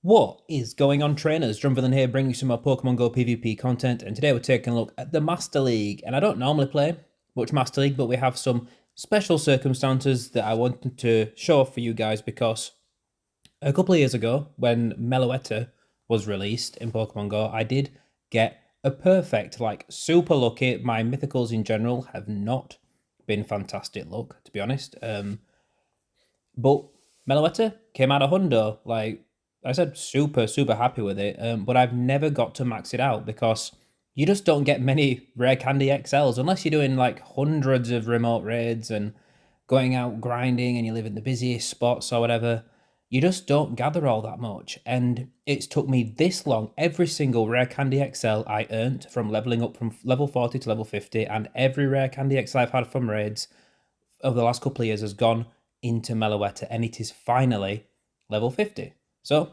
What is going on, trainers? DrumVillain here, bringing you some more Pokemon Go PvP content, and today we're taking a look at the Master League. And I don't normally play much Master League, but we have some special circumstances that I wanted to show off for you guys because a couple of years ago, when Meloetta was released in Pokemon Go, I did get a perfect, like super lucky. My Mythicals in general have not been fantastic luck, to be honest. But Meloetta came out of Hundo, like I said, super happy with it. But I've never got to max it out because you just don't get many rare candy XLs unless you're doing like hundreds of remote raids and going out grinding and you live in the busiest spots or whatever. You just don't gather all that much. And it's took me this long. Every single rare candy XL I earned from leveling up from level 40 to level 50, and every rare candy XL I've had from raids over the last couple of years has gone into Meloetta, and it is finally level 50. So,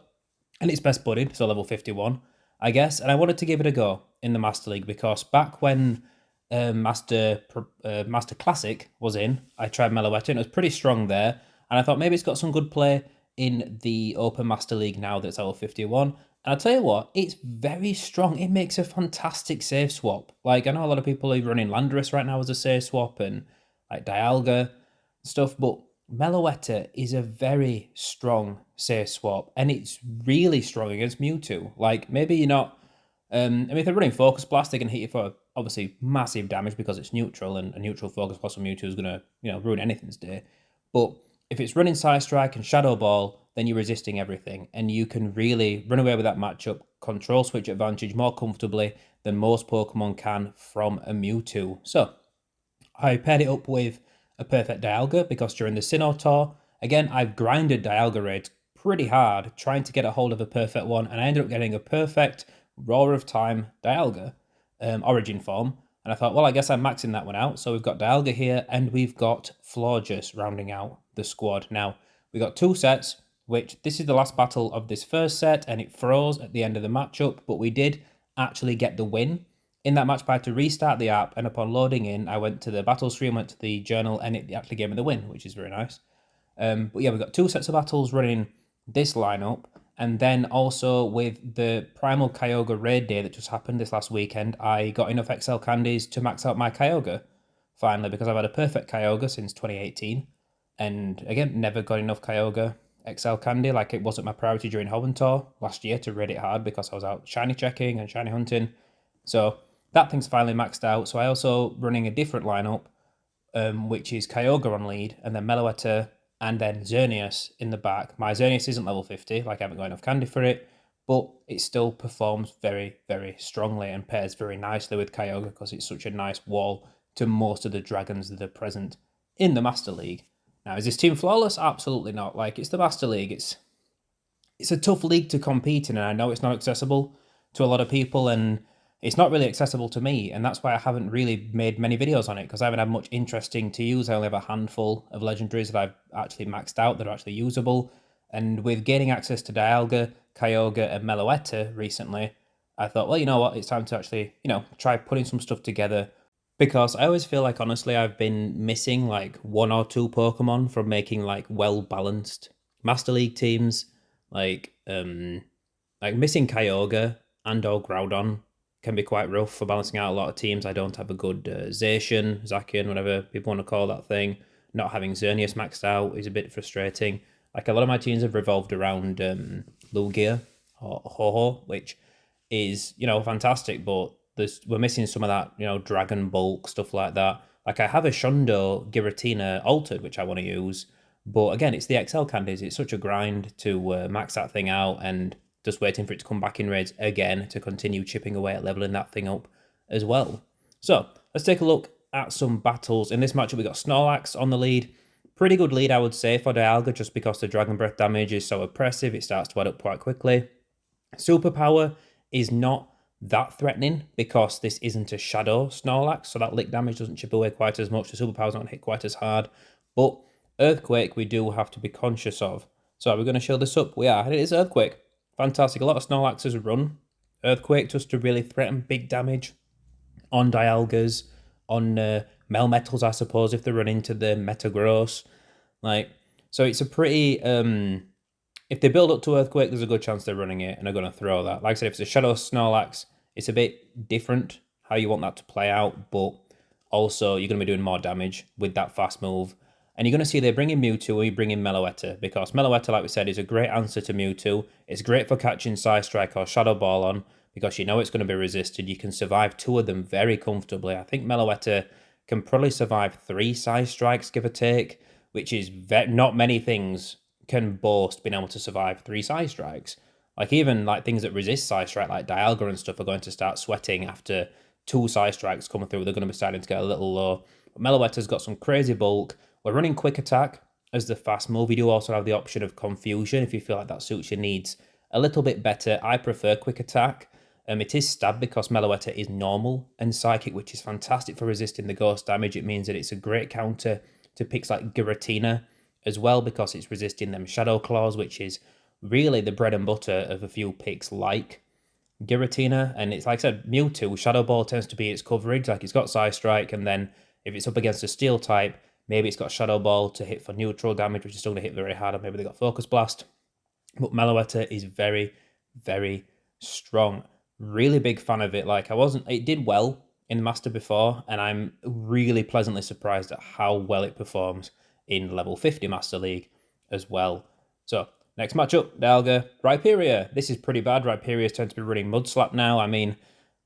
and it's best budded, so level 51, I guess. And I wanted to give it a go in the Master League because back when Master Classic was in, I tried Meloetta and it was pretty strong there. And I thought maybe it's got some good play in the Open Master League now that's level 51. And I'll tell you what, it's very strong. It makes a fantastic save swap. Like, I know a lot of people are running Landorus right now as a save swap and like Dialga stuff, but Meloetta is a very strong save swap, and it's really strong against Mewtwo. Like, maybe you're not... I mean, if they're running Focus Blast, they can hit you for, obviously, massive damage because it's neutral, and a neutral Focus Blast on Mewtwo is going to, ruin anything's day. But if it's running Side Strike and Shadow Ball, then you're resisting everything, and you can really run away with that matchup, control switch advantage more comfortably than most Pokemon can from a Mewtwo. So, I paired it up with a perfect Dialga because during the Sinnoh Tour, again, I've grinded Dialga raids pretty hard trying to get a hold of a perfect one, and I ended up getting a perfect Roar of Time Dialga origin form. And I thought, well, I guess I'm maxing that one out. So we've got Dialga here, and we've got Florges rounding out the squad. Now, we got two sets, which this is the last battle of this first set, and it froze at the end of the matchup, but we did actually get the win. In that match, I had to restart the app, and upon loading in, I went to the battle stream, went to the journal, and it actually gave me the win, which is very nice. But yeah, we've got two sets of battles running this lineup, and then also with the Primal Kyogre raid day that just happened this last weekend, I got enough XL candies to max out my Kyogre, finally, because I've had a perfect Kyogre since 2018, and again, never got enough Kyogre XL candy. Like, it wasn't my priority during Hoenn Tour last year to raid it hard because I was out shiny checking and shiny hunting. So that thing's finally maxed out. So I also running a different lineup, which is Kyogre on lead, and then Meloetta, and then Xerneas in the back. My Xerneas isn't level 50, like I haven't got enough candy for it, but it still performs very strongly and pairs very nicely with Kyogre because it's such a nice wall to most of the dragons that are present in the Master League. Now, is this team flawless? Absolutely not. Like, it's the Master League. It's a tough league to compete in, and I know it's not accessible to a lot of people, and it's not really accessible to me, and that's why I haven't really made many videos on it, because I haven't had much interesting to use. I only have a handful of legendaries that I've actually maxed out that are actually usable, and with gaining access to Dialga, Kyogre, and Meloetta recently, I thought, well, you know what, it's time to actually, try putting some stuff together, because I always feel like, honestly, I've been missing like one or two Pokemon from making like well-balanced Master League teams, like missing Kyogre and or Groudon can be quite rough for balancing out a lot of teams. I don't have a good Zacian, whatever people want to call that thing. Not having Xerneas maxed out is a bit frustrating. Like, a lot of my teams have revolved around Lugia or Ho-Ho, which is, fantastic, but we're missing some of that, Dragon Bulk, stuff like that. Like, I have a Shundo Giratina altered, which I want to use, but again, it's the XL candies. It's such a grind to max that thing out, and just waiting for it to come back in raids again to continue chipping away at leveling that thing up as well. So let's take a look at some battles. In this matchup, we got Snorlax on the lead. Pretty good lead, I would say, for Dialga, just because the Dragon Breath damage is so oppressive. It starts to add up quite quickly. Superpower is not that threatening because this isn't a Shadow Snorlax, so that lick damage doesn't chip away quite as much. The Superpower's not hit quite as hard. But Earthquake, we do have to be conscious of. So are we going to show this up? We are, and it is Earthquake. Fantastic. A lot of Snorlaxes run Earthquake just to really threaten big damage on Dialgas, on Melmetals, I suppose, if they run into the Metagross. Like, so it's a pretty If they build up to Earthquake, there's a good chance they're running it and are going to throw that. Like I said, if it's a Shadow Snorlax, it's a bit different how you want that to play out, but also you're going to be doing more damage with that fast move. And you're going to see they bring in Mewtwo or you bring in Meloetta, because Meloetta, like we said, is a great answer to Mewtwo. It's great for catching Psystrike or Shadow Ball on, because you know it's going to be resisted. You can survive 2 of them very comfortably. I think Meloetta can probably survive 3 Psystrikes, give or take, which is not many things can boast being able to survive 3 Psystrikes. Like even like things that resist Psystrike, like Dialga and stuff, are going to start sweating after 2 Psystrikes coming through. They're going to be starting to get a little low. But Meloetta's got some crazy bulk. We're running Quick Attack as the fast move. You do also have the option of Confusion if you feel like that suits your needs a little bit better. I prefer Quick Attack. It is Stab because Meloetta is normal and Psychic, which is fantastic for resisting the ghost damage. It means that it's a great counter to picks like Giratina as well, because it's resisting them Shadow Claws, which is really the bread and butter of a few picks like Giratina. And it's like I said, Mewtwo, Shadow Ball tends to be its coverage. Like it's got Psystrike, and then if it's up against a Steel type, maybe it's got Shadow Ball to hit for neutral damage, which is still going to hit very hard, or maybe they got Focus Blast. But Meloetta is very, very strong. Really big fan of it. Like it did well in the Master before, and I'm really pleasantly surprised at how well it performs in level 50 Master League as well. So next matchup, Dialga, Rhyperior. This is pretty bad. Rhyperiors tend to be running Mudslap now. I mean,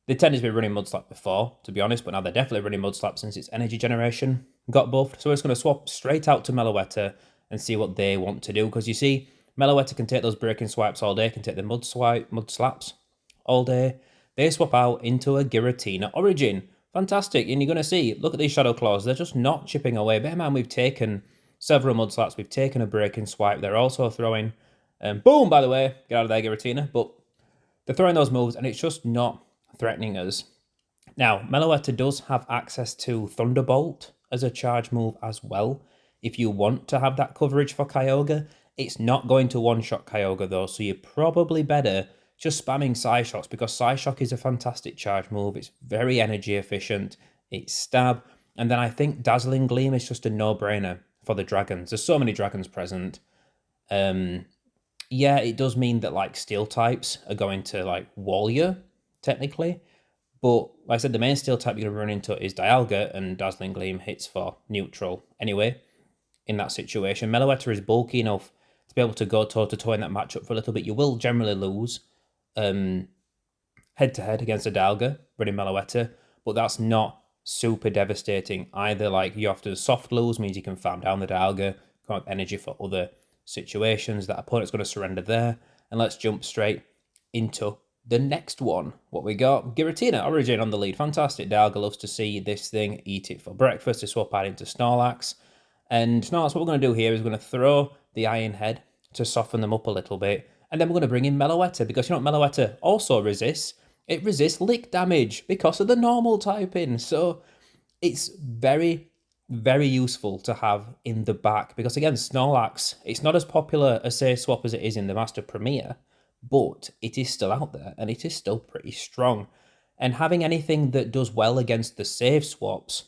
they tended to be running Mudslap before, to be honest, but now they're definitely running Mudslap since its energy generation got buffed. So we're just going to swap straight out to Meloetta and see what they want to do, because you see, Meloetta can take those breaking swipes all day, can take the mud slaps all day. They swap out into a Giratina Origin. Fantastic. And you're going to see, look at these Shadow Claws. They're just not chipping away. Bear in mind, we've taken several mud slaps. We've taken a breaking swipe. They're also throwing, boom, by the way, get out of there, Giratina. But they're throwing those moves, and it's just not threatening us. Now, Meloetta does have access to Thunderbolt as a charge move as well, if you want to have that coverage for Kyogre. It's not going to one-shot Kyogre though, so you're probably better just spamming Psyshocks, because Psyshock is a fantastic charge move. It's very energy efficient, it's stab, and then I think Dazzling Gleam is just a no-brainer for the dragons. There's so many dragons present. Yeah, it does mean that like Steel types are going to like wall you, technically, but like I said, the main Steel type you're going to run into is Dialga, and Dazzling Gleam hits for neutral anyway in that situation. Meloetta is bulky enough to be able to go toe-to-toe in that matchup for a little bit. You will generally lose head-to-head against a Dialga running Meloetta, but that's not super devastating either. Like, you have to soft lose, means you can farm down the Dialga, come up energy for other situations. That opponent's going to surrender there. And let's jump straight into the next one. What we got? Giratina Origin on the lead. Fantastic. Dialga loves to see this thing, eat it for breakfast. To swap out into Snorlax. And Snorlax, what we're going to do here is we're going to throw the Iron Head to soften them up a little bit. And then we're going to bring in Meloetta, because you know what Meloetta also resists? It resists lick damage because of the normal typing. So it's very, very useful to have in the back, because again, Snorlax, it's not as popular a Safe Swap as it is in the Master Premier, but it is still out there and it is still pretty strong. And having anything that does well against the Safe Swaps,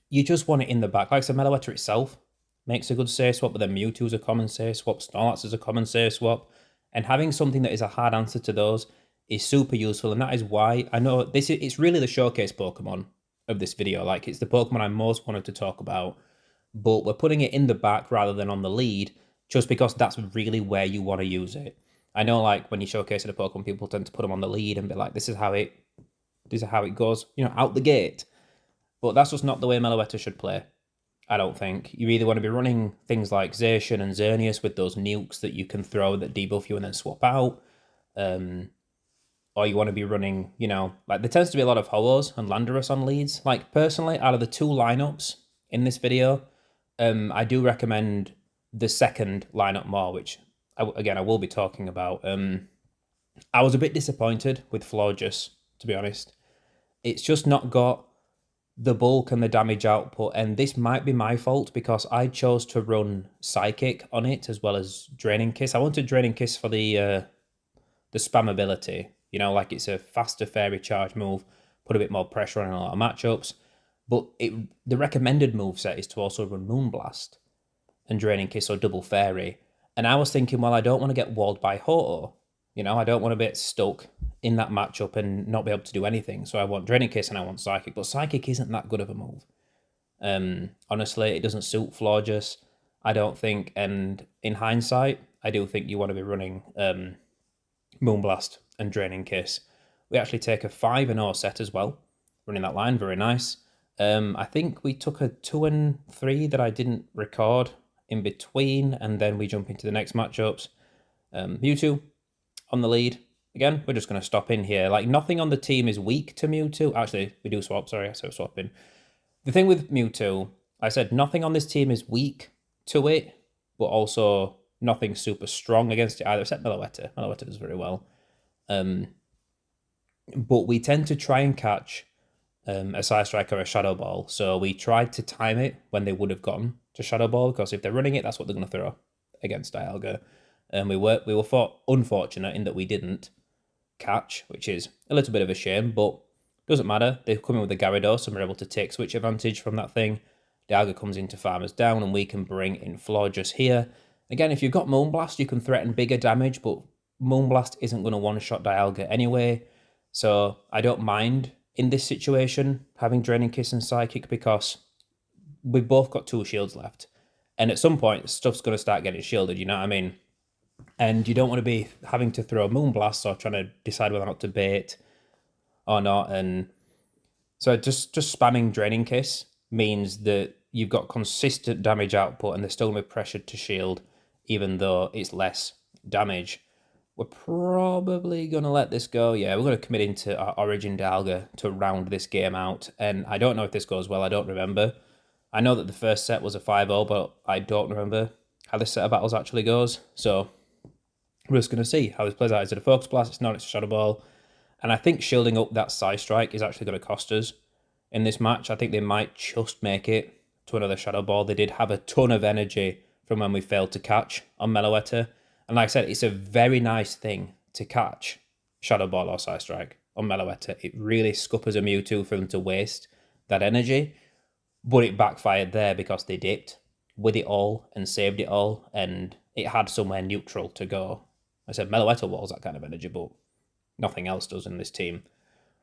you just want it in the back. Like I said, Meloetta itself makes a good Safe Swap, but then Mewtwo's a common Safe Swap, Snorlax is a common Safe Swap, and having something that is a hard answer to those is super useful. And that is why I know it's really the showcase Pokemon of this video. Like, it's the Pokemon I most wanted to talk about, but we're putting it in the back rather than on the lead, just because that's really where you want to use it. I know, like, when you showcase a Pokemon, people tend to put them on the lead and be like, this is how it goes, you know, out the gate. But that's just not the way Meloetta should play, I don't think. You either want to be running things like Zacian and Xerneas with those nukes that you can throw that debuff you and then swap out, or you want to be running, you know, like there tends to be a lot of Ho-Ohs and Landorus on leads. Like, personally, out of the two lineups in this video, I do recommend the second lineup more, which, again, I will be talking about. I was a bit disappointed with Florges, to be honest. It's just not got the bulk and the damage output, and this might be my fault because I chose to run Psychic on it as well as Draining Kiss. I wanted Draining Kiss for the spam ability, you know, like it's a faster fairy charge move, put a bit more pressure on a lot of matchups, but the recommended moveset is to also run Moonblast and Draining Kiss or Double Fairy, And I was thinking, well, I don't want to get walled by Hundo. You know, I don't want to be stuck in that matchup and not be able to do anything. So I want Draining Kiss and I want Psychic. But Psychic isn't that good of a move. Honestly, it doesn't suit Florges, I don't think. And in hindsight, I do think you want to be running Moonblast and Draining Kiss. We actually take a 5-0 set as well, running that line, very nice. I think we took a 2 and 3 that I didn't record in between, and then we jump into the next matchups. Mewtwo on the lead. Again, we're just going to stop in here. Like, nothing on the team is weak to Mewtwo. Actually, we do swap, sorry, so swap in. The thing with Mewtwo, I said nothing on this team is weak to it, but also nothing super strong against it either, except Meloetta. Meloetta does very well. But we tend to try and catch a Psystrike or a Shadow Ball. So we tried to time it when they would have gotten to Shadow Ball, because if they're running it, that's what they're going to throw against Dialga. And we were unfortunate in that we didn't catch, which is a little bit of a shame, but doesn't matter. They're coming with the Gyarados and we're able to take switch advantage from that thing. Dialga comes into Farmers Down and we can bring in Florges here. Again, if you've got Moonblast, you can threaten bigger damage, but Moonblast isn't going to one-shot Dialga anyway. So I don't mind in this situation having Draining Kiss and Psychic, because we've both got 2 shields left. And at some point, stuff's going to start getting shielded, you know what I mean? And you don't want to be having to throw Moonblast or trying to decide whether or not to bait or not. And so just spamming Draining Kiss means that you've got consistent damage output and they're still going to be pressured to shield, even though it's less damage. We're probably going to let this go. Yeah, we're going to commit into our Origin Dialga to round this game out. And I don't know if this goes well. I don't remember. I know that the first set was a 5-0, but I don't remember how this set of battles actually goes. So we're just going to see how this plays out. Is it a Focus Blast? It's not. It's a Shadow Ball. And I think shielding up that Psystrike is actually going to cost us in this match. I think they might just make it to another Shadow Ball. They did have a ton of energy from when we failed to catch on Meloetta. And like I said, it's a very nice thing to catch Shadow Ball or Psystrike on Meloetta. It really scuppers a Mewtwo for them to waste that energy. But it backfired there because they dipped with it all and saved it all. And it had somewhere neutral to go. I said Meloetta walls that kind of energy, but nothing else does in this team.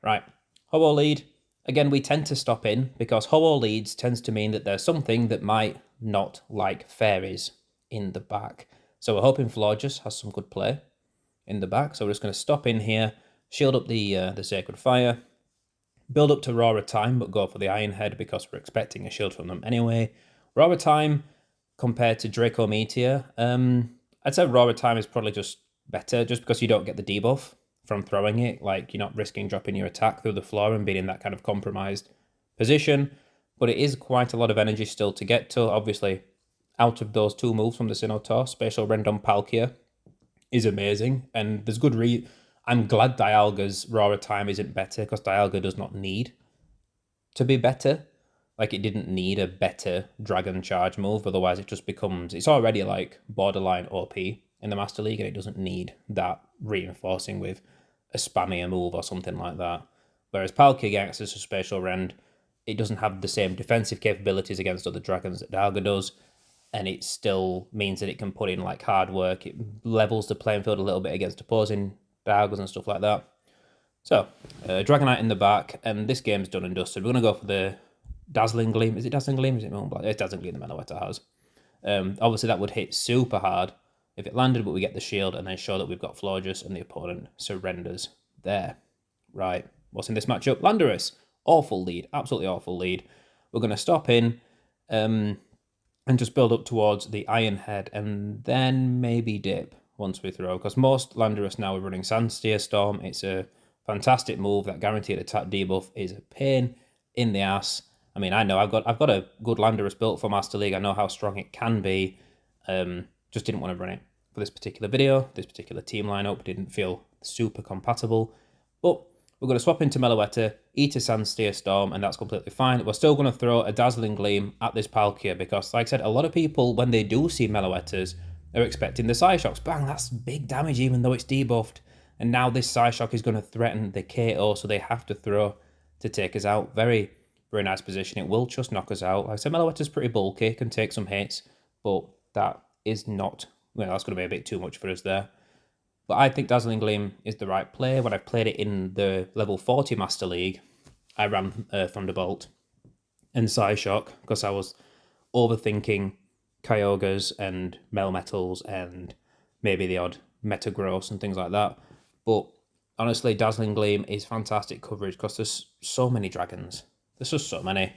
Right, Ho-Oh lead. Again, we tend to stop in because Ho-Oh leads tends to mean that there's something that might not like fairies in the back. So we're hoping Florges has some good play in the back. So we're just going to stop in here, shield up the Sacred Fire, build up to Roar of Time, but go for the Iron Head because we're expecting a shield from them anyway. Roar of Time compared to Draco Meteor, I'd say Roar of Time is probably just better just because you don't get the debuff from throwing it. Like, you're not risking dropping your attack through the floor and being in that kind of compromised position. But it is quite a lot of energy still to get to. Obviously, out of those 2 moves from the Sinnoh, Spatial Rend on Palkia is amazing. And there's good I'm glad Dialga's Roar of Time isn't better, because Dialga does not need to be better. Like, it didn't need a better Dragon Charge move, otherwise it just becomes... It's already, like, borderline OP in the Master League, and it doesn't need that reinforcing with a spammier move or something like that. Whereas Palkia getting access to Spatial Rend, it doesn't have the same defensive capabilities against other dragons that Dialga does, and it still means that it can put in, like, hard work. It levels the playing field a little bit against opposing Dialgas and stuff like that. So, Dragonite in the back, and this game's done and dusted. We're going to go for the Dazzling Gleam. Is it Dazzling Gleam? Is it Moonblast? It's Dazzling Gleam the Meloetta has. Obviously, that would hit super hard if it landed, but we get the shield and then show that we've got Florges and the opponent surrenders there. Right, what's in this matchup? Landorus. Awful lead. Absolutely awful lead. We're going to stop in and just build up towards the Iron Head and then maybe dip once we throw. Because most Landorus now are running Sandsteer Storm. It's a fantastic move. That guaranteed attack debuff is a pain in the ass. I mean, I know I've got a good Landorus built for Master League. I know how strong it can be. Just didn't want to run it for this particular video. This particular team lineup didn't feel super compatible. But we're going to swap into Meloetta, eat a Sandsteer Storm, and that's completely fine. We're still going to throw a Dazzling Gleam at this Palkia because, like I said, a lot of people, when they do see Meloettas, are expecting the Psyshocks. Bang, that's big damage even though it's debuffed. And now this Psyshock is going to threaten the KO, so they have to throw to take us out. Very, very nice position. It will just knock us out. Like I said, Meloetta's pretty bulky, can take some hits, but that is not well, that's going to be a bit too much for us there. But I think Dazzling Gleam is the right play. When I played it in the level 40 Master League, I ran Thunderbolt and Psyshock because I was overthinking Kyogres and Melmetals and maybe the odd Metagross and things like that. But honestly, Dazzling Gleam is fantastic coverage because there's so many dragons. There's just so many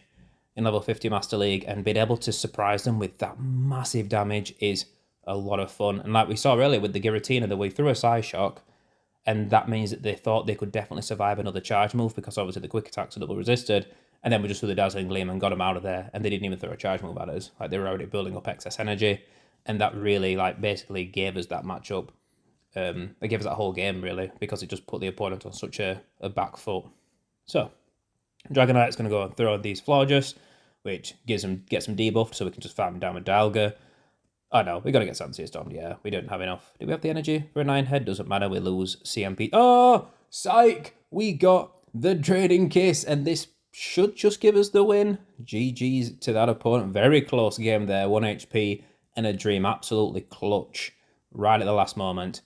in level 50 Master League, and being able to surprise them with that massive damage is a lot of fun. And like we saw earlier with the Giratina, that we threw a Psyshock, and that means that they thought they could definitely survive another charge move because obviously the quick attacks are double resisted. And then we just threw the Dazzling Gleam and got them out of there, and they didn't even throw a charge move at us. Like, they were already building up excess energy, and that really, like, basically gave us that matchup. It gave us that whole game, really, because it just put the opponent on such a back foot. So, Dragonite's going to go and throw these Florges, which gets them debuffed, so we can just farm them down with Dialga. Oh no, we got to get Sansea Stormed, yeah. We don't have enough. Do we have the energy for a 9-head? Doesn't matter, we lose CMP. Oh, psych! We got the Draining Kiss, and this should just give us the win. GG's to that opponent. Very close game there. 1 HP and a Dream. Absolutely clutch right at the last moment.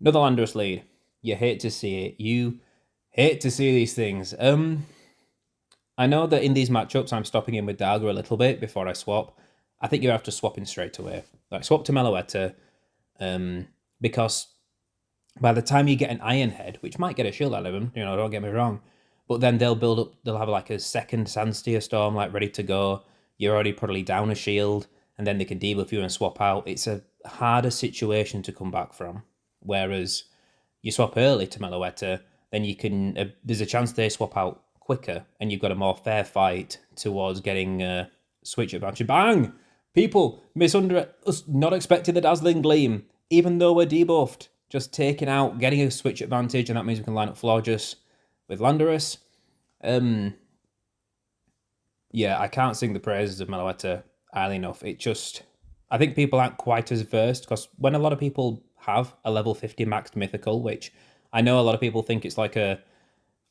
Another Landorus lead. You hate to see it. You hate to see these things. I know that in these matchups, I'm stopping in with Dialga a little bit before I swap. I think you have to swap in straight away. Like, swap to Meloetta, because by the time you get an Iron Head, which might get a shield out of them, don't get me wrong, but then they'll build up, they'll have like a second Sandsteer Storm, like, ready to go. You're already probably down a shield, and then they can debuff you and swap out. It's a harder situation to come back from. Whereas you swap early to Meloetta, then you can, there's a chance they swap out quicker, and you've got a more fair fight towards getting switch advantage. Bang! People us not expecting the Dazzling Gleam, even though we're debuffed. Just taking out, getting a switch advantage, and that means we can line up Florges with Landorus. Yeah, I can't sing the praises of Meloetta highly enough. It just, I think people aren't quite as versed, because when a lot of people have a level 50 maxed Mythical, which I know a lot of people think it's like a,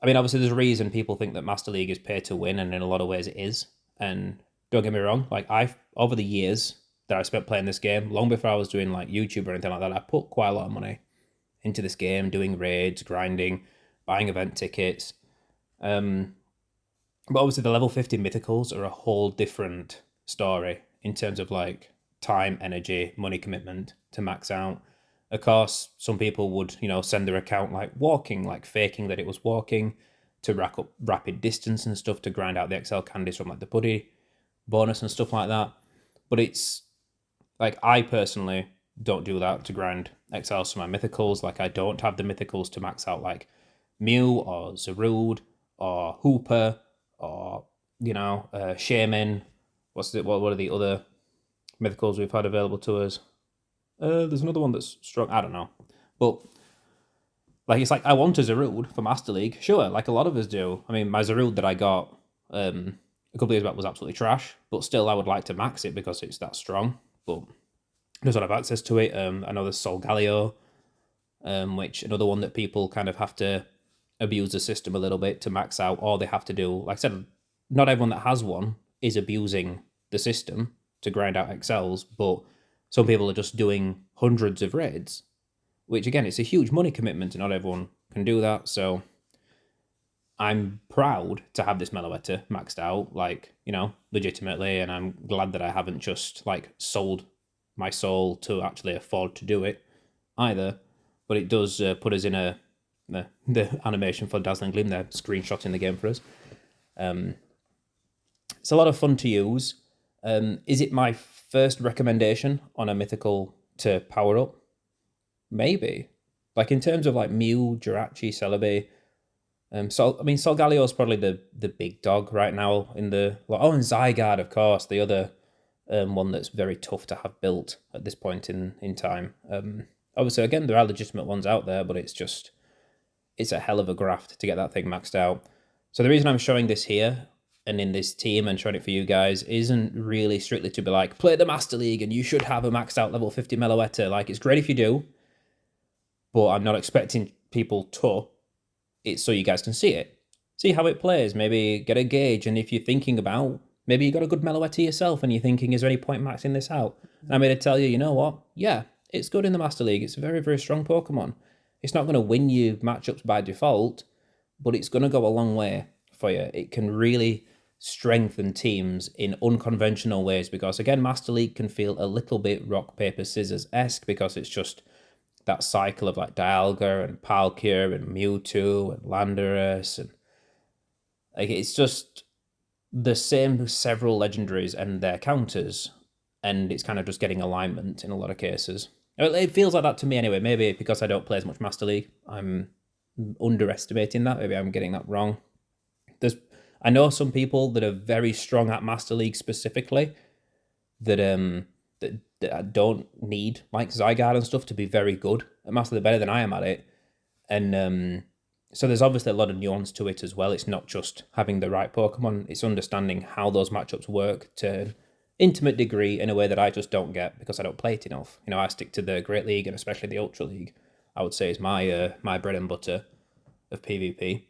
I mean, obviously there's a reason people think that Master League is pay to win, and in a lot of ways it is. And don't get me wrong, like, over the years that I spent playing this game, long before I was doing like YouTube or anything like that, I put quite a lot of money into this game, doing raids, grinding, buying event tickets. But obviously the level 50 Mythicals are a whole different story in terms of like time, energy, money commitment to max out. Of course, some people would, send their account like walking, like faking that it was walking, to rack up rapid distance and stuff to grind out the XL candies from like the putty bonus and stuff like that. But it's like, I personally don't do that to grind XLs for my Mythicals. Like, I don't have the Mythicals to max out like Mew or Zarude or Hooper or, Shaman. What are the other Mythicals we've had available to us? There's another one that's strong. I don't know. But like, it's like, I want a Zarude for Master League. Sure, like a lot of us do. I mean, my Zarude that I got a couple of years back was absolutely trash, but still I would like to max it because it's that strong. But I just don't have access to it. I know there's Solgaleo, which another one that people kind of have to abuse the system a little bit to max out, or they have to do, like I said, not everyone that has one is abusing the system to grind out XLs, but some people are just doing hundreds of raids, which again, it's a huge money commitment and not everyone can do that. So I'm proud to have this Meloetta maxed out, like, legitimately, and I'm glad that I haven't just like sold my soul to actually afford to do it either. But it does put us in the animation for Dazzling Gleam there, screenshotting the game for us. It's a lot of fun to use. Is it my first recommendation on a Mythical to power up? Maybe. Like, in terms of like Mew, Jirachi, Celebi, Solgaleo is probably the big dog right now in the... and Zygarde, of course, the other one that's very tough to have built at this point in time. Obviously, again, there are legitimate ones out there, but it's a hell of a graft to get that thing maxed out. So the reason I'm showing this here and in this team and showing it for you guys isn't really strictly to be like, play the Master League and you should have a maxed out level 50 Meloetta. Like, it's great if you do, but I'm not expecting people to. It's so you guys can see it. See how it plays, maybe get a gauge, and if you're thinking about, maybe you got a good Meloetta yourself and you're thinking, is there any point maxing this out? And I'm here to tell you, you know what? Yeah, it's good in the Master League. It's a very, very strong Pokemon. It's not going to win you matchups by default, but it's going to go a long way for you. It can really strengthen teams in unconventional ways because, again, Master League can feel a little bit rock, paper, scissors-esque because it's just that cycle of like Dialga and Palkia and Mewtwo and Landorus, and like it's just the same several legendaries and their counters, and it's kind of just getting alignment in a lot of cases. It feels like that to me anyway. Maybe because I don't play as much Master League, I'm underestimating that. Maybe I'm getting that wrong. I know some people that are very strong at Master League specifically that that don't need like Zygarde and stuff to be very good at Master League, better than I am at it. And so there's obviously a lot of nuance to it as well. It's not just having the right Pokemon, it's understanding how those matchups work to an intimate degree in a way that I just don't get because I don't play it enough. You know, I stick to the Great League and especially the Ultra League, I would say is my my bread and butter of PvP.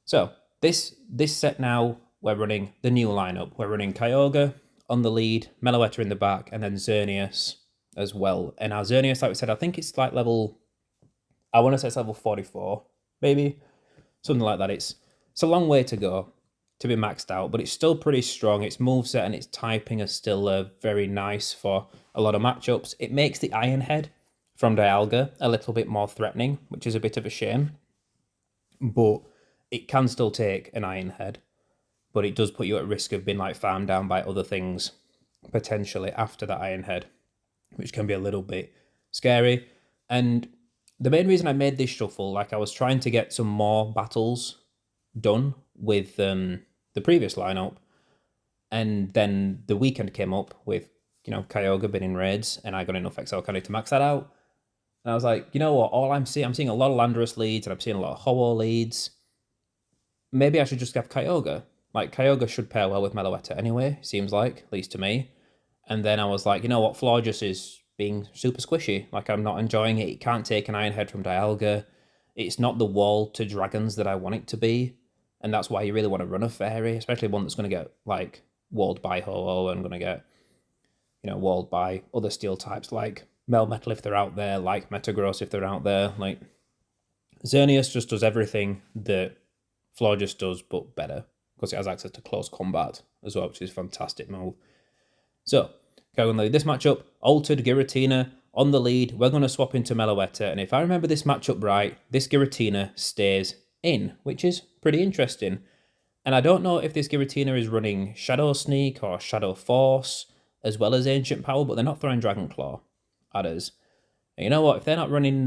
So this set now, we're running the new lineup. We're running Kyogre on the lead, Meloetta in the back, and then Xerneas as well. And our Xerneas, like we said, I think it's like level, I want to say it's level 44, maybe, something like that. It's a long way to go to be maxed out, but it's still pretty strong. Its moveset and its typing are still very nice for a lot of matchups. It makes the Iron Head from Dialga a little bit more threatening, which is a bit of a shame. But it can still take an Iron Head, but it does put you at risk of being like farmed down by other things potentially after that Iron Head, which can be a little bit scary. And the main reason I made this shuffle, like I was trying to get some more battles done with the previous lineup, and then the weekend came up with, you know, Kyogre being in raids, and I got enough XL candy to max that out. And I was like, you know what, I'm seeing a lot of Landorus leads, and I'm seeing a lot of Ho-Oh leads. Maybe I should just have Kyogre. Like, Kyogre should pair well with Meloetta anyway, seems like, at least to me. And then I was like, you know what, Florges is being super squishy. Like, I'm not enjoying it. It can't take an Iron Head from Dialga. It's not the wall to dragons that I want it to be. And that's why you really want to run a fairy, especially one that's going to get, like, walled by Ho-Oh and going to get, you know, walled by other steel types like Melmetal if they're out there, like Metagross if they're out there. Like, Xerneas just does everything that Florges does, but better, because it has access to close combat as well, which is a fantastic move. So, going lead this matchup, Altered Giratina on the lead. We're going to swap into Meloetta, and if I remember this matchup right, this Giratina stays in, which is pretty interesting. And I don't know if this Giratina is running Shadow Sneak or Shadow Force as well as Ancient Power, but they're not throwing Dragon Claw at us. And you know what? If they're not running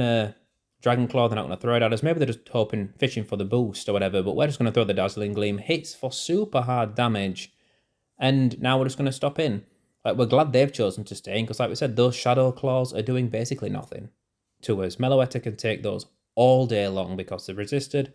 Dragon Claw, they're not going to throw it at us. Maybe they're just hoping, fishing for the boost or whatever, but we're just going to throw the Dazzling Gleam. Hits for super hard damage, and now we're just going to stop in. Like, we're glad they've chosen to stay in, because like we said, those Shadow Claws are doing basically nothing to us. Meloetta can take those all day long because they're resisted,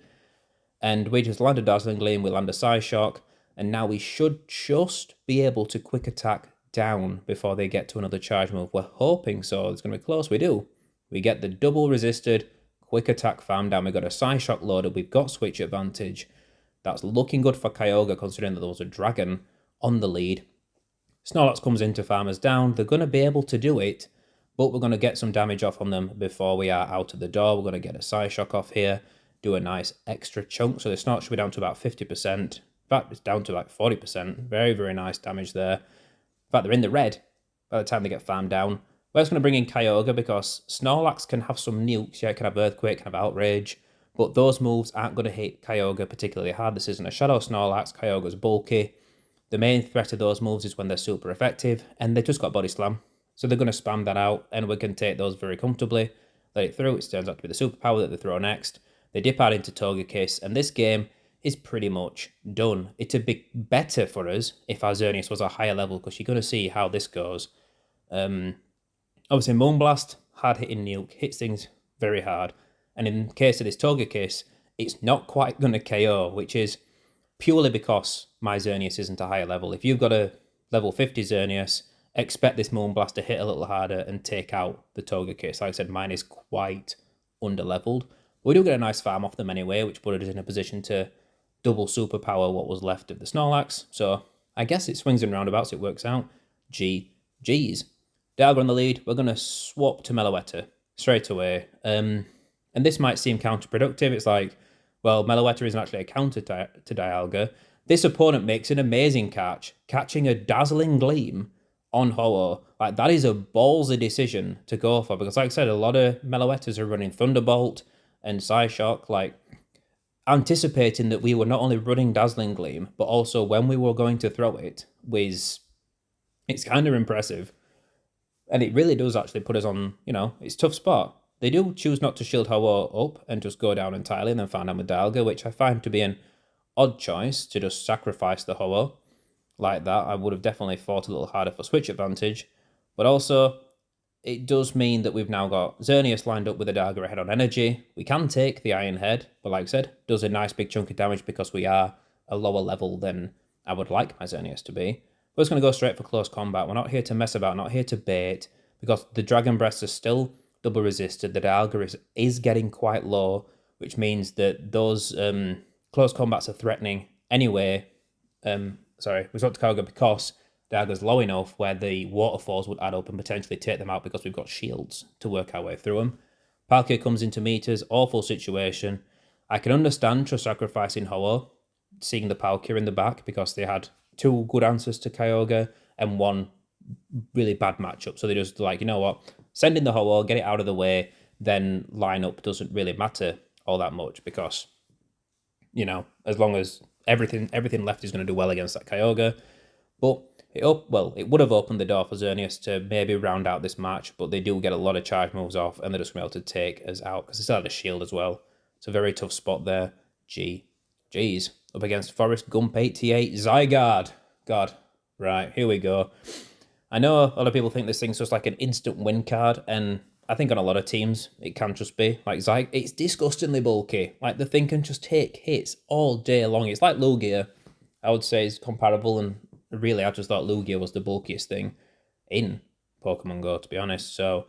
and we just land a Dazzling Gleam, we land a Psyshock, and now we should just be able to quick attack down before they get to another charge move. We're hoping so. It's going to be close. We do. We get the double resisted quick attack farm down. We've got a Psyshock loaded. We've got switch advantage. That's looking good for Kyogre, considering that there was a dragon on the lead. Snorlax comes in to farm us down. They're going to be able to do it, but we're going to get some damage off on them before we are out of the door. We're going to get a Psyshock off here, do a nice extra chunk. So the Snorlax should be down to about 50%. In fact, it's down to like 40%. Very, very nice damage there. In fact, they're in the red by the time they get farmed down. We're just going to bring in Kyogre because Snorlax can have some nukes. Yeah, it can have Earthquake, can have Outrage, but those moves aren't going to hit Kyogre particularly hard. This isn't a Shadow Snorlax. Kyogre's bulky. The main threat of those moves is when they're super effective, and they've just got Body Slam. So they're going to spam that out, and we can take those very comfortably. Let it through. It turns out to be the superpower that they throw next. They dip out into Togekiss, and this game is pretty much done. It'd be better for us if our Xerneas was a higher level, because you're going to see how this goes. Obviously, Moonblast, hard-hitting nuke, hits things very hard. And in case of this Togekiss, it's not quite going to KO, which is purely because my Xerneas isn't a higher level. If you've got a level 50 Xerneas, expect this Moonblast to hit a little harder and take out the Togekiss. Like I said, mine is quite under-leveled. We do get a nice farm off them anyway, which put us in a position to double superpower what was left of the Snorlax. So I guess it swings and roundabouts, it works out. GG's. Dialga on the lead, we're going to swap to Meloetta straight away. And this might seem counterproductive. It's like, well, Meloetta isn't actually a counter to Dialga. This opponent makes an amazing catch, catching a Dazzling Gleam on Ho-Oh. Like, that is a ballsy decision to go for, because like I said, a lot of Meloettas are running Thunderbolt and Psyshock, like, anticipating that we were not only running Dazzling Gleam, but also when we were going to throw it, it's kind of impressive. And it really does actually put us on, it's a tough spot. They do choose not to shield Ho-Oh up and just go down entirely and then find out with Dialga, which I find to be an odd choice to just sacrifice the Ho-Oh like that. I would have definitely fought a little harder for switch advantage. But also, it does mean that we've now got Xerneas lined up with a Dialga ahead on energy. We can take the Iron Head, but like I said, does a nice big chunk of damage because we are a lower level than I would like my Xerneas to be. We're just going to go straight for close combat. We're not here to mess about, not here to bait, because the Dragon Breasts are still double resisted. The Dialga is getting quite low, which means that those close combats are threatening anyway. We swap to Kyogre because Dialga's low enough where the waterfalls would add up and potentially take them out because we've got shields to work our way through them. Palkia comes into meters, awful situation. I can understand just sacrificing Ho-Oh, seeing the Palkia in the back because they had two good answers to Kyogre and one really bad matchup. So they just like, you know what, send in the Ho-Oh, get it out of the way, then line up doesn't really matter all that much because, as long as everything left is going to do well against that Kyogre. But it would have opened the door for Xerneas to maybe round out this match, but they do get a lot of charge moves off and they're just going to be able to take us out because they still had a shield as well. It's a very tough spot there. Jeez. Up against Forest Gump 88 Zygarde. God. Right, here we go. I know a lot of people think this thing's just like an instant win card, and I think on a lot of teams it can just be. Like it's disgustingly bulky. Like the thing can just take hits all day long. It's like Lugia, I would say is comparable, and really I just thought Lugia was the bulkiest thing in Pokemon Go, to be honest. So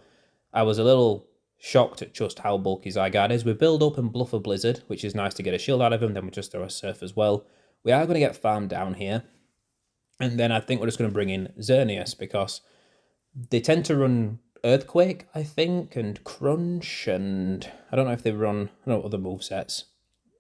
I was a little shocked at just how bulky Zygarde is. We build up and bluff a Blizzard, which is nice to get a shield out of him, then we just throw a Surf as well. We are going to get farmed down here. And then I think we're just going to bring in Xerneas because they tend to run Earthquake, I think, and Crunch, and I don't know if they run other movesets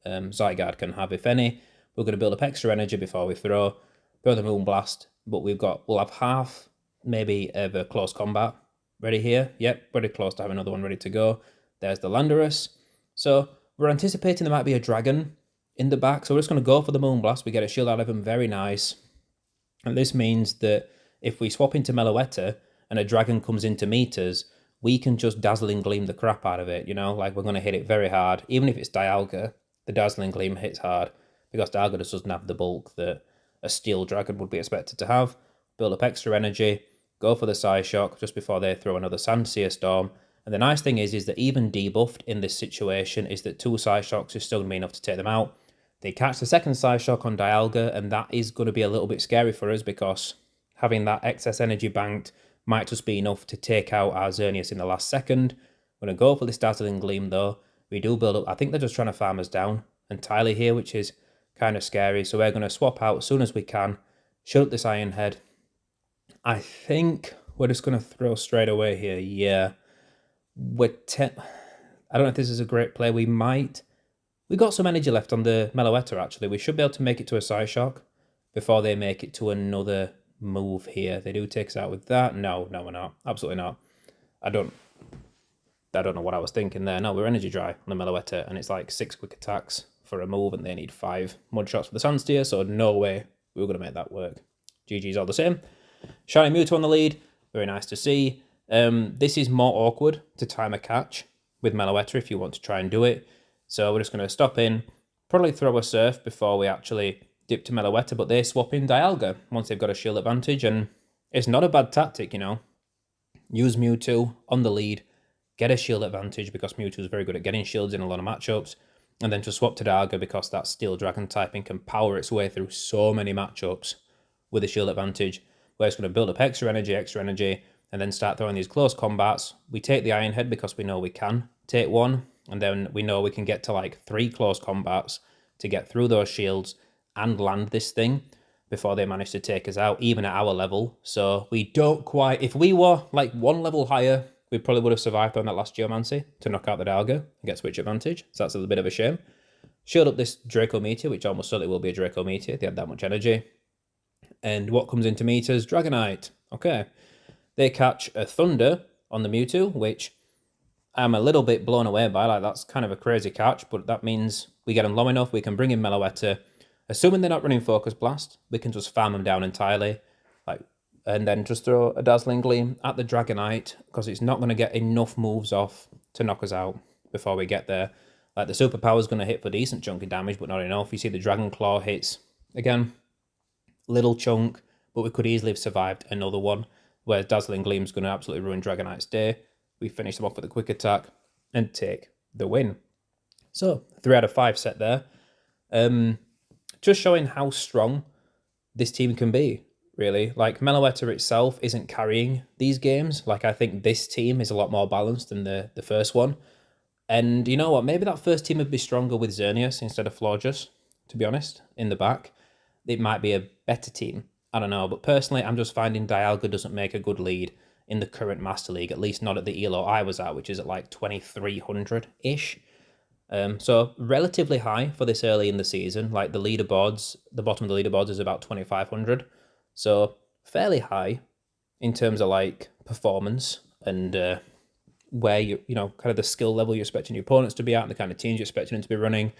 Zygarde can have, if any. We're going to build up extra energy before we throw the Moonblast, but we'll have half maybe of a close combat ready here. Yep, pretty close to have another one ready to go. There's the Landorus. So we're anticipating there might be a dragon in the back, so we're just going to go for the Moonblast. We get a shield out of him, very nice. And this means that if we swap into Meloetta and a dragon comes into meters, we can just Dazzling Gleam the crap out of it, like we're going to hit it very hard. Even if it's Dialga, the Dazzling Gleam hits hard because Dialga just doesn't have the bulk that a Steel Dragon would be expected to have. Build up extra energy, go for the Psyshock just before they throw another Sandsear Storm. And the nice thing is that even debuffed in this situation is that two Psyshocks is still going to be enough to take them out. They catch the second Psyshock on Dialga, and that is going to be a little bit scary for us because having that excess energy banked might just be enough to take out our Xerneas in the last second. We're going to go for this Dazzling Gleam though. We do build up. I think they're just trying to farm us down entirely here, which is kind of scary. So we're going to swap out as soon as we can, shut up this Iron Head. I think we're just going to throw straight away here. Yeah. I don't know if this is a great play. We got some energy left on the Meloetta, actually. We should be able to make it to a Psyshock before they make it to another move here. They do take us out with that. No, we're not. Absolutely not. I don't know what I was thinking there. No, we're energy dry on the Meloetta, and it's like 6 quick attacks for a move, and they need 5 mud shots for the Sandsteer, so no way we were going to make that work. GG's all the same. Shiny Mewtwo on the lead. Very nice to see. This is more awkward to time a catch with Meloetta if you want to try and do it. So we're just going to stop in, probably throw a Surf before we actually dip to Meloetta, but they swap in Dialga once they've got a shield advantage, and it's not a bad tactic, Use Mewtwo on the lead, get a shield advantage because Mewtwo is very good at getting shields in a lot of matchups, and then just swap to Dialga because that Steel Dragon typing can power its way through so many matchups with a shield advantage. We're just going to build up extra energy, and then start throwing these close combats. We take the Iron Head because we know we can take one, and then we know we can get to like 3 close combats to get through those shields and land this thing before they managed to take us out, even at our level. So we don't quite... If we were like one level higher, we probably would have survived on that last Geomancy to knock out the Dialga and get switch advantage. So that's a little bit of a shame. Shield up this Draco Meteor, which almost certainly will be a Draco Meteor. They had that much energy. And what comes into meters? Dragonite. Okay. They catch a Thunder on the Mewtwo, which I'm a little bit blown away by. Like, that's kind of a crazy catch, but that means we get them low enough. We can bring in Meloetta. Assuming they're not running Focus Blast, we can just farm them down entirely. And then just throw a Dazzling Gleam at the Dragonite, because it's not going to get enough moves off to knock us out before we get there. Like, the Superpower's going to hit for decent chunk of damage, but not enough. You see the Dragon Claw hits, again, little chunk, but we could easily have survived another one, where Dazzling Gleam's going to absolutely ruin Dragonite's day. We finish them off with a quick attack and take the win. So, 3 out of 5 set there. Just showing how strong this team can be, really. Like, Meloetta itself isn't carrying these games. Like, I think this team is a lot more balanced than the first one. And you know what? Maybe that first team would be stronger with Xerneas instead of Florges, to be honest, in the back. It might be a better team. I don't know. But personally, I'm just finding Dialga doesn't make a good lead in the current Master League, at least not at the ELO I was at, which is at like 2300-ish. So relatively high for this early in the season. Like, the leaderboards, the bottom of the leaderboards is about 2500. So fairly high in terms of like performance and where you know, kind of the skill level you're expecting your opponents to be at and the kind of teams you're expecting them to be running.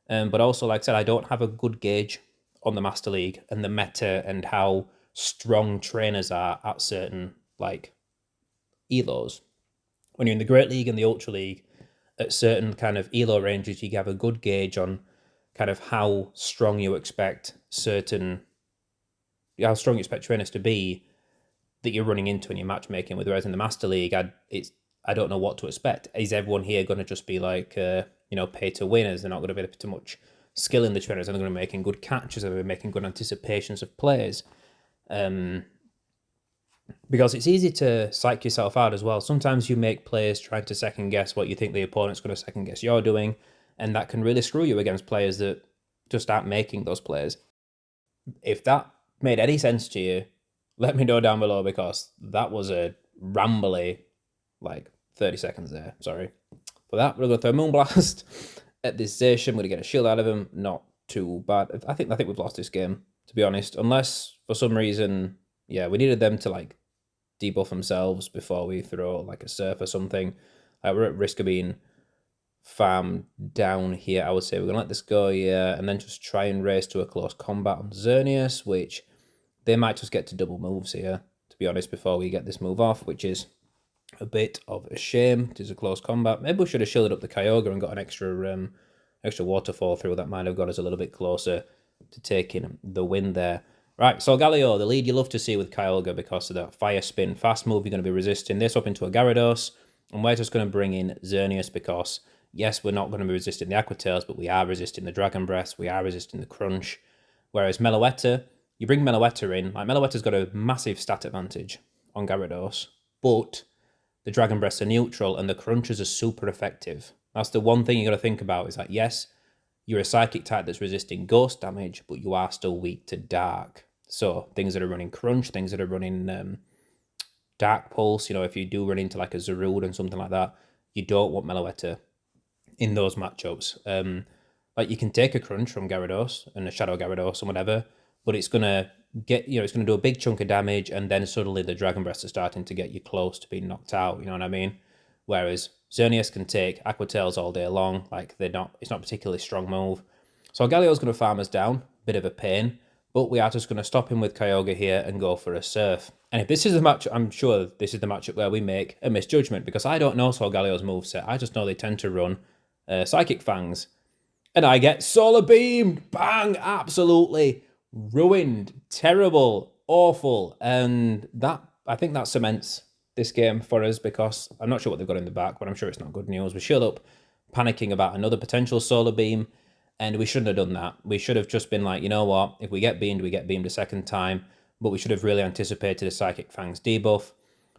But also, like I said, I don't have a good gauge on the Master League and the meta and how strong trainers are at certain like ELOs. When you're in the Great League and the Ultra League, at certain kind of ELO ranges, you have a good gauge on kind of how strong you expect how strong you expect trainers to be that you're running into in your matchmaking with. Whereas in the Master League, I don't know what to expect. Is everyone here going to just be like, pay to win? Is there not going to be too much skill in the trainers? Are they going to be making good catches? Are they making good anticipations of plays? Because it's easy to psych yourself out as well. Sometimes you make plays trying to second guess what you think the opponent's going to second guess you're doing, and that can really screw you against players that just aren't making those plays. If that made any sense to you, let me know down below, because that was a rambly, 30 seconds there. Sorry. For that, we're going to throw Moonblast at this station. We're going to get a shield out of him. Not too bad. I think we've lost this game, to be honest. Unless, for some reason, we needed them to, debuff themselves before we throw, a Surf or something. We're at risk of being farmed down here, I would say. We're going to let this go, and then just try and race to a close combat on Xerneas, which they might just get to double moves here, to be honest, before we get this move off, which is a bit of a shame. It is a close combat. Maybe we should have shielded up the Kyogre and got an extra waterfall through. That might have got us a little bit closer to taking the win there. Right, Solgaleo, the lead you love to see with Kyogre because of that Fire Spin. Fast move, you're going to be resisting this up into a Gyarados, and we're just going to bring in Xerneas because, yes, we're not going to be resisting the Aqua Tails, but we are resisting the Dragon Breath, we are resisting the Crunch. Whereas Meloetta, you bring Meloetta in, Meloetta's got a massive stat advantage on Gyarados, but the Dragon Breaths are neutral and the Crunches are super effective. That's the one thing you got to think about, is that, yes, you're a Psychic type that's resisting Ghost damage, but you are still weak to Dark. So things that are running Crunch, things that are running Dark Pulse, if you do run into a Zarude and something like that, you don't want Meloetta in those matchups. You can take a Crunch from Gyarados and a Shadow Gyarados and whatever, but it's going to get, it's going to do a big chunk of damage, and then suddenly the Dragon Breaths are starting to get you close to being knocked out, you know what I mean? Whereas Xerneas can take Aqua Tails all day long, it's not a particularly strong move. So Galeo's going to farm us down, bit of a pain, but we are just going to stop him with Kyogre here and go for a Surf. And if this is the match, I'm sure this is the matchup where we make a misjudgment, because I don't know Solgaleo's moveset. I just know they tend to run Psychic Fangs. And I get Solar Beamed! Bang! Absolutely ruined. Terrible. Awful. And I think that cements this game for us, because I'm not sure what they've got in the back, but I'm sure it's not good news. We shield up, panicking about another potential Solar Beam, and we shouldn't have done that. We should have just been like, you know what, if we get beamed, we get beamed a second time, but we should have really anticipated a Psychic Fangs debuff,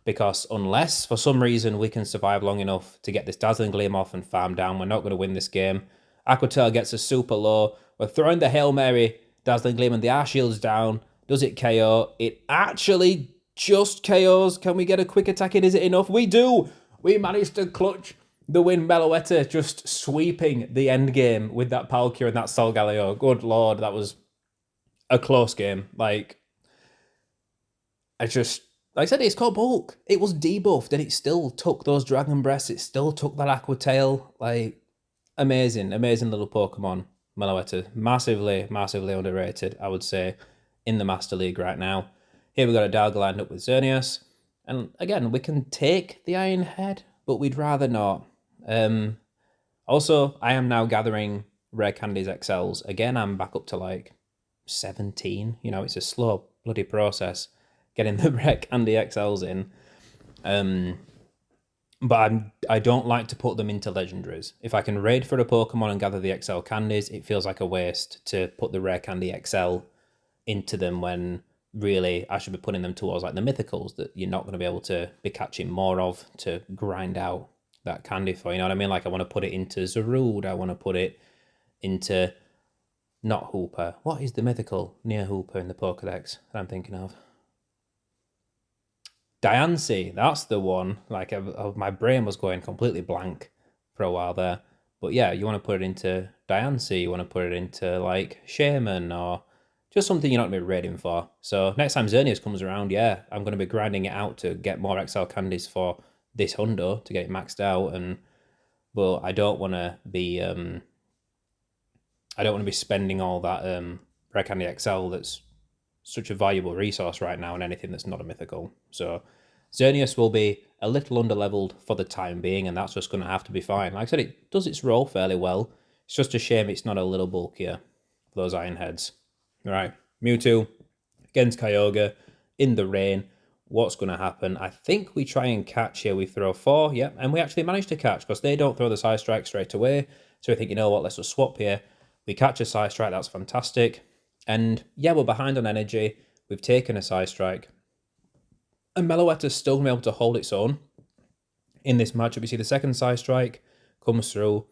because unless, for some reason, we can survive long enough to get this Dazzling Gleam off and farm down, we're not going to win this game. Aqua Tail gets us super low. We're throwing the Hail Mary Dazzling Gleam, and the R shield's down. Does it KO? It actually just KOs. Can we get a quick attack in? Is it enough? We do! We managed to clutch the win. Meloetta just sweeping the end game with that Palkia and that Solgaleo. Good lord, that was a close game. Like I said, it's called Bulk. It was debuffed and it still took those Dragon Breaths. It still took that Aqua Tail. Like, amazing little Pokemon. Meloetta, massively underrated, I would say, in the Master League right now. Here we got a Dialga lined up with Xerneas. And again, we can take the Iron Head, but we'd rather not. Also, I am now gathering Rare Candies XLs. Again, I'm back up to like 17. You know, it's a slow bloody process getting the Rare Candy XLs in. But I don't like to put them into legendaries. If I can raid for a Pokemon and gather the XL candies, it feels like a waste to put the Rare Candy XL into them when really I should be putting them towards like the Mythicals that you're not going to be able to be catching more of to grind out that candy for. You know what I mean? Like I want to put it into Zarude. I want to put it into not Hooper. What is the mythical near Hooper in the Pokedex that I'm thinking of? Diancie, that's the one. Like my brain was going completely blank for a while there. But yeah, you want to put it into Diancie, you want to put it into like Shaman or just something you're not going to be raiding for. So next time Xerneas comes around, yeah, I'm going to be grinding it out to get more XL candies for this Hundo to get it maxed out. But I don't want to be spending all that Rare Candy XL that's such a valuable resource right now on anything that's not a mythical. So Xerneas will be a little underleveled for the time being, and that's just going to have to be fine. Like I said, it does its role fairly well. It's just a shame it's not a little bulkier for those Iron Heads. All right, Mewtwo against Kyogre in the rain. What's going to happen? I think we try and catch here. We throw 4, yeah, and we actually manage to catch because they don't throw the Psy Strike straight away. So we think, you know what, let's just swap here. We catch a Psy Strike, that's fantastic. And yeah, we're behind on energy. We've taken a Psy Strike. And Meloetta's still going to be able to hold its own in this matchup. You see the second Psy Strike comes through.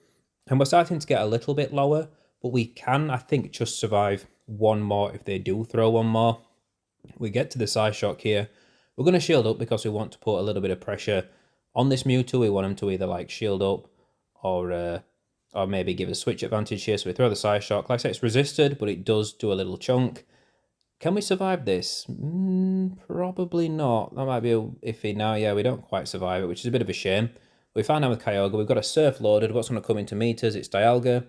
And we're starting to get a little bit lower. But we can, I think, just survive one more if they do throw one more. We get to the Psyshock here. We're going to shield up because we want to put a little bit of pressure on this Mewtwo. We want him to either like shield up or maybe give a switch advantage here. So we throw the Psyshock. Like I said, it's resisted, but it does do a little chunk. Can we survive this? Probably not. That might be iffy now. Yeah, we don't quite survive it, which is a bit of a shame. We found out with Kyogre, we've got a Surf loaded. What's going to come into meters? It's Dialga.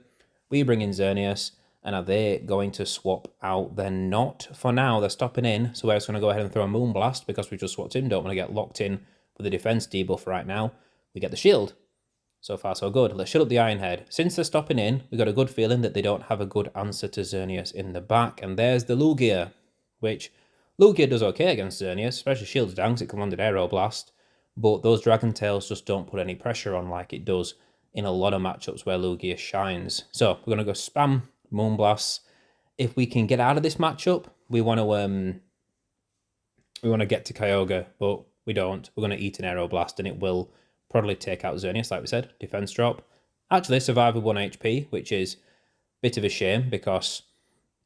We bring in Xerneas. And are they going to swap out? They're not for now. They're stopping in. So we're just going to go ahead and throw a Moonblast because we just swapped in. Don't want to get locked in with the defense debuff right now. We get the shield. So far, so good. Let's shut up the Iron Head. Since they're stopping in, we've got a good feeling that they don't have a good answer to Xerneas in the back. And there's the Lugia, which Lugia does okay against Xerneas, especially shields down because it commanded Aeroblast. But those Dragon Tails just don't put any pressure on like it does in a lot of matchups where Lugia shines. So we're going to go spam Moonblast. If we can get out of this matchup, we want to get to Kyogre, but we don't. We're going to eat an Aeroblast and it will probably take out Xerneas, like we said. Defense drop. Actually, survive with 1 HP, which is a bit of a shame because,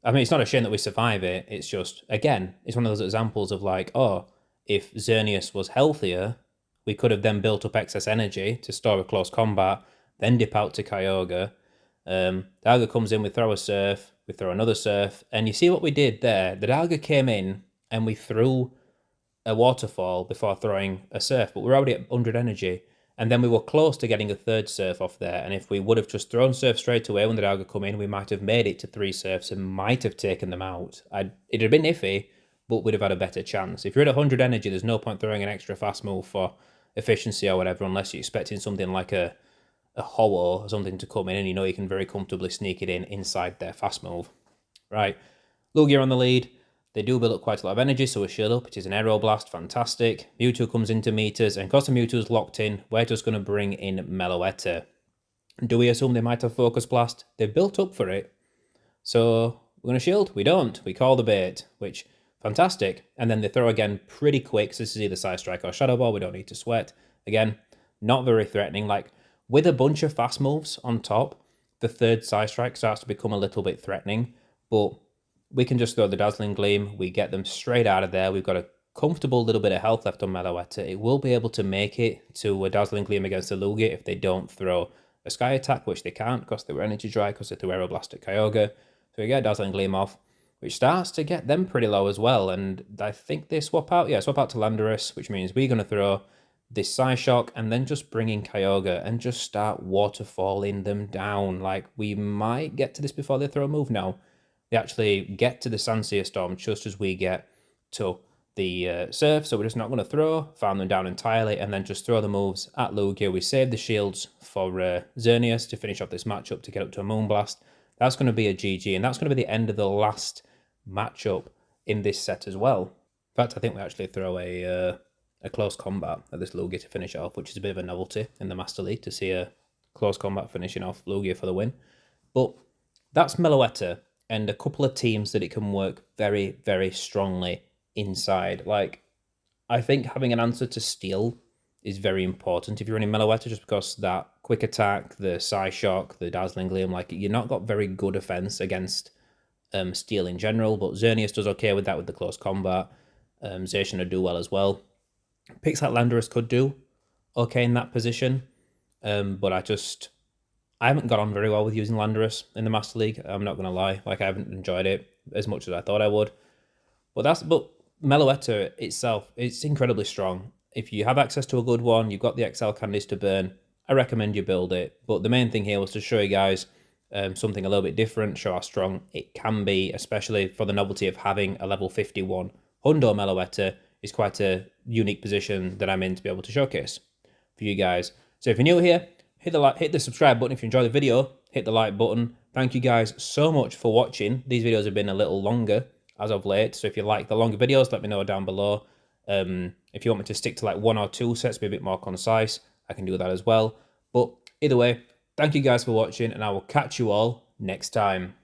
I mean, it's not a shame that we survive it. It's just, again, it's one of those examples of like, oh, if Xerneas was healthier, we could have then built up excess energy to store a close combat, then dip out to Kyogre. Dialga comes in, we throw a Surf, we throw another Surf, and you see what we did there. The Dialga came in and we threw a Waterfall before throwing a Surf, but we're already at 100 energy, and then we were close to getting a third Surf off there, and if we would have just thrown Surf straight away when the Dialga come in, we might have made it to 3 Surfs and might have taken them out. It'd have been iffy, but we'd have had a better chance. If you're at 100 energy, there's no point throwing an extra fast move for efficiency or whatever, unless you're expecting something like a Ho-Oh or something to come in and you know you can very comfortably sneak it in inside their fast move. Right, Lugia on the lead. They do build up quite a lot of energy, so we shield up. It is an Aeroblast, fantastic. Mewtwo comes into meters, and because the Mewtwo's locked in, we're just going to bring in Meloetta. Do we assume they might have Focus Blast? They've built up for it, so we're going to shield. We don't. We call the bait, which, fantastic. And then they throw again pretty quick, so this is either Psy Strike or Shadow Ball. We don't need to sweat. Again, not very threatening. Like, with a bunch of fast moves on top, the third Psy Strike starts to become a little bit threatening, but we can just throw the Dazzling Gleam. We get them straight out of there. We've got a comfortable little bit of health left on Meloetta. It will be able to make it to a Dazzling Gleam against the Lugia if they don't throw a Sky Attack, which they can't because they were Energy Dry, because they threw Aeroblast at Kyogre. So we get a Dazzling Gleam off, which starts to get them pretty low as well. And I think they swap out. Yeah, swap out to Landorus, which means we're going to throw this Psyshock and then just bring in Kyogre and just start waterfalling them down. Like, we might get to this before they throw a move now. They actually get to the Sandsear Storm just as we get to the Surf, so we're just not going to throw, farm them down entirely, and then just throw the moves at Lugia. We save the shields for Xerneas to finish off this matchup to get up to a Moonblast. That's going to be a GG, and that's going to be the end of the last matchup in this set as well. In fact, I think we actually throw a close combat at this Lugia to finish it off, which is a bit of a novelty in the Master League to see a close combat finishing off Lugia for the win. But that's Meloetta and a couple of teams that it can work very, very strongly inside. Like, I think having an answer to Steel is very important if you're running Meloetta, just because that quick attack, the Psyshock, the Dazzling Gleam, like, you're not got very good offense against Steel in general, but Xerneas does okay with that with the close combat. Zacian would do well as well. Picks like Landorus could do okay in that position, but I haven't got on very well with using Landorus in the Master League. I'm not going to lie. Like, I haven't enjoyed it as much as I thought I would. But Meloetta itself, it's incredibly strong. If you have access to a good one, you've got the XL candies to burn, I recommend you build it. But the main thing here was to show you guys something a little bit different, show how strong it can be, especially for the novelty of having a level 51 Hundo Meloetta is quite a unique position that I'm in to be able to showcase for you guys. So if you're new here, hit the subscribe button. If you enjoyed the video, hit the like button. Thank you guys so much for watching. These videos have been a little longer as of late, so if you like the longer videos, let me know down below. If you want me to stick to like 1 or 2 sets, be a bit more concise, I can do that as well. But either way, thank you guys for watching, and I will catch you all next time.